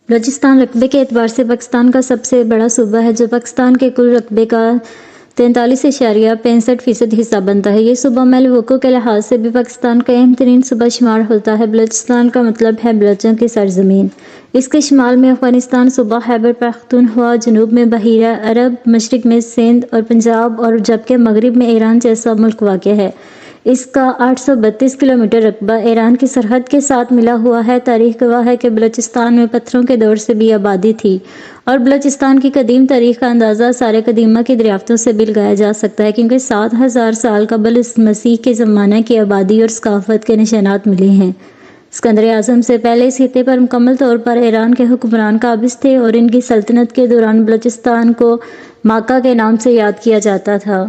بلوچستان رقبے کے اعتبار سے پاکستان کا سب سے بڑا صوبہ ہے جو پاکستان کے کل رقبے کا 43.65% حصہ بنتا ہے۔ یہ صوبہ محل وقوع کے لحاظ سے بھی پاکستان کا اہم ترین صوبہ شمار ہوتا ہے۔ بلوچستان کا مطلب ہے بلوچوں کی سرزمین۔ اس کے شمال میں افغانستان صوبہ خیبر پختونخوا، جنوب میں بحیرہ عرب، مشرق میں سندھ اور پنجاب اور جبکہ مغرب میں ایران جیسا ملک واقع ہے۔ اس کا 832 کلومیٹر رقبہ ایران کی سرحد کے ساتھ ملا ہوا ہے۔ تاریخ گواہ ہے کہ بلوچستان میں پتھروں کے دور سے بھی آبادی تھی اور بلوچستان کی قدیم تاریخ کا اندازہ سارے قدیمہ کی دریافتوں سے بھی لگایا جا سکتا ہے کیونکہ 7000 سال قبل مسیح کے زمانے کی آبادی اور ثقافت کے نشانات ملے ہیں۔ اسکندر اعظم سے پہلے اس خطے پر مکمل طور پر ایران کے حکمران قابض تھے اور ان کی سلطنت کے دوران بلوچستان کو ماکہ کے نام سے یاد کیا جاتا تھا۔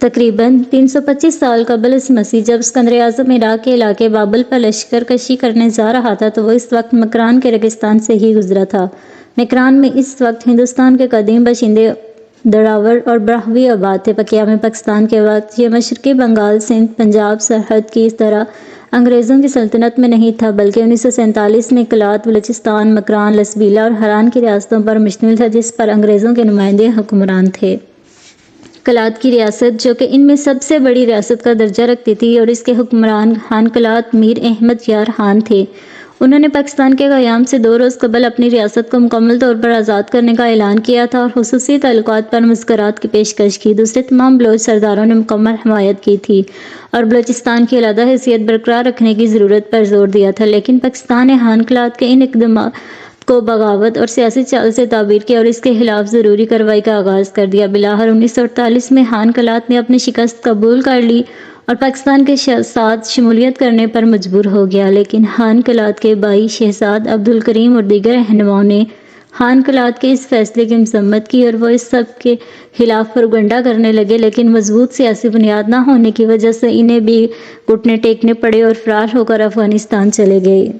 تقریباً 325 سال قبل مسیح جب اسکندر اعظم عراق کے علاقے بابل پر لشکر کشی کرنے جا رہا تھا تو وہ اس وقت مکران کے ریگستان سے ہی گزرا تھا۔ مکران میں اس وقت ہندوستان کے قدیم باشندے دراوڑ اور براہوی آباد تھے۔ قیام پاکستان کے وقت یہ مشرقی بنگال، سندھ، پنجاب سرحد کی طرح انگریزوں کی سلطنت میں نہیں تھا بلکہ 1947 میں کلات، بلوچستان، مکران، لسبیلا اور ہران کی ریاستوں پر مشتمل تھا جس پر انگریزوں کے نمائندے حکمران تھے۔ کلات کی ریاست جو کہ ان میں سب سے بڑی ریاست کا درجہ رکھتی تھی اور اس کے حکمران خان کلات میر احمد یار خان تھے۔ انہوں نے پاکستان کے قیام سے 2 روز قبل اپنی ریاست کو مکمل طور پر آزاد کرنے کا اعلان کیا تھا اور خصوصی تعلقات پر مذاکرات کی پیشکش کی۔ دوسرے تمام بلوچ سرداروں نے مکمل حمایت کی تھی اور بلوچستان کی علیحدہ حیثیت برقرار رکھنے کی ضرورت پر زور دیا تھا، لیکن پاکستان نے خان کلات کے ان اقدامات کو بغاوت اور سیاسی چال سے تعبیر کیا اور اس کے خلاف ضروری کارروائی کا آغاز کر دیا۔ بالآخر 1948 میں خان کلات نے اپنی شکست قبول کر لی اور پاکستان کے ساتھ شمولیت کرنے پر مجبور ہو گیا، لیکن خان کلات کے بھائی شہزاد عبدالکریم اور دیگر رہنماؤں نے خان کلات کے اس فیصلے کی مذمت کی اور وہ اس سب کے خلاف پروپیگنڈا کرنے لگے، لیکن مضبوط سیاسی بنیاد نہ ہونے کی وجہ سے انہیں بھی گھٹنے ٹیکنے پڑے اور فرار ہو کر افغانستان چلے گئے۔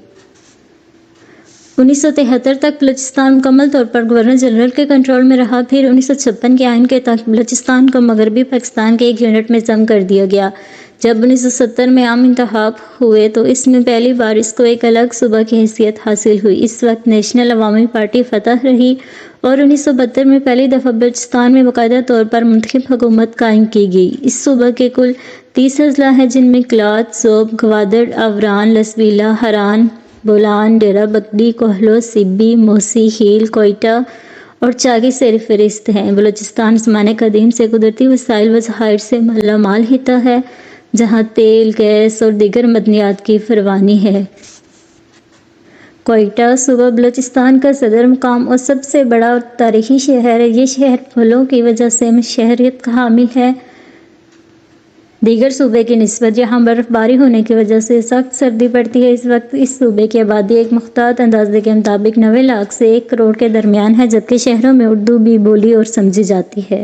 1973 تک بلوچستان مکمل طور پر گورنر جنرل کے کنٹرول میں رہا، پھر 1956 کے آئین کے تحت بلوچستان کو مغربی پاکستان کے ایک یونٹ میں ضم کر دیا گیا۔ جب 1970 میں عام انتخاب ہوئے تو اس میں پہلی بار اس کو ایک الگ صوبہ کی حیثیت حاصل ہوئی۔ اس وقت نیشنل عوامی پارٹی فتح رہی اور 1972 میں پہلی دفعہ بلوچستان میں باقاعدہ طور پر منتخب حکومت قائم کی گئی۔ اس صوبہ کے کل 30 اضلاع ہیں جن میں کلات، ذوب، گوادر، آوران، لسبیلا، ہران، بولان، ڈیرہ بگٹی، کوہلو، سبی، موسی، خیل، کوئٹہ اور چاگی سیر فہرست ہیں۔ بلوچستان زمانہ قدیم سے قدرتی وسائل و ذخائر سے مالا مال خطہ ہے جہاں تیل، گیس اور دیگر معدنیات کی فراوانی ہے۔ کوئٹہ صوبہ بلوچستان کا صدر مقام اور سب سے بڑا اور تاریخی شہر ہے۔ یہ شہر پھولوں کی وجہ سے شہرت کا حامل ہے۔ دیگر صوبے کی نسبت یہاں برف باری ہونے کی وجہ سے سخت سردی پڑتی ہے۔ اس وقت اس صوبے کی آبادی ایک محتاط اندازے کے مطابق 90 لاکھ سے 1 کروڑ کے درمیان ہے جبکہ شہروں میں اردو بھی بولی اور سمجھی جاتی ہے۔